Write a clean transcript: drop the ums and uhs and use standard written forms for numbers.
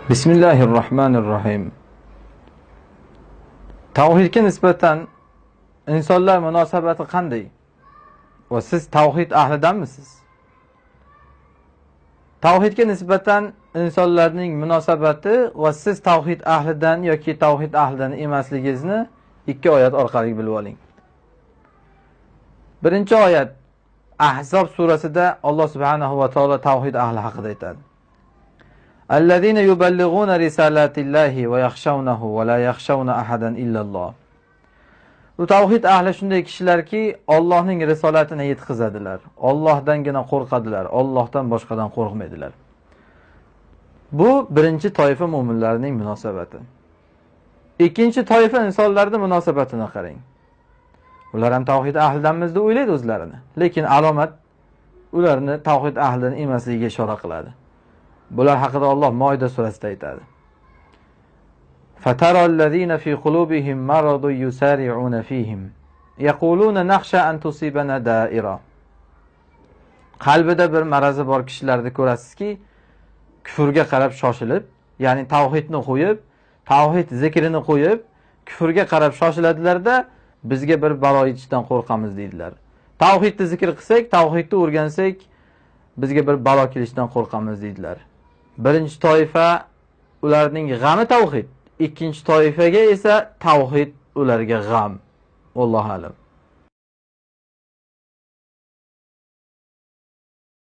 Bismillahirrahmanirrahim. Tavhidga nisbatan insonlar munosabati qanday? Va siz tavhid ahlidanmisiz? Tavhidga nisbatan insonlarning munosabati va siz tavhid ahlidan yoki tavhid ahlidan emasligingizni ikki oyat orqali bilib oling. Birinchi oyat Ahzob surasida Alloh subhanahu va taolo tavhid ahli haqida aytadi. Allazina yuballighuna risalatillahi va yakhshawnahu va la yakhshawna ahadan illalloh. Bu tavhid ahli shunday kishilarki, Allohning risolatini yetkazadilar. Allohdangina qo'rqadilar. Allohdan boshqadan qo'rqmaydilar. Bu birinchi toifa mu'minlarning munosabati. Ikkinchi toifa insonlarning munosabatini qarang. Ular ham tavhid ahlidanmiz deb o'ylaydi o'zlarini. Lekin alomat ularni tavhid ahlidan emasligiga ishora qiladi. Bular haqida Alloh Moida surasida aytadi. فَتَرَى الَّذِينَ فِي قُلُوبِهِمْ مَرَضٌ يُسَارِعُونَ فِيهِمْ يَقُولُونَ نَخْشَىٰ أَنْ تُصِيبَنَا دَائِرَةٌ. Qalbida bir marazi bor kishilarni ko'rasizki, kufrga qarab shoshilib, ya'ni tavhidni qo'yib, tavhid zikrini qo'yib, kufrga qarab shoshiladilarda, bizga bir balo yetishdan qo'rqamiz deydilar. Tavhidni zikr qilsak, tavhidni o'rgansak, bizga bir balo kelishidan qo'rqamiz deydilar. Birinchi toifa ularning g'ami tavhid, ikkinchi toifaga esa tavhid ularga g'am. Allohu a'lam.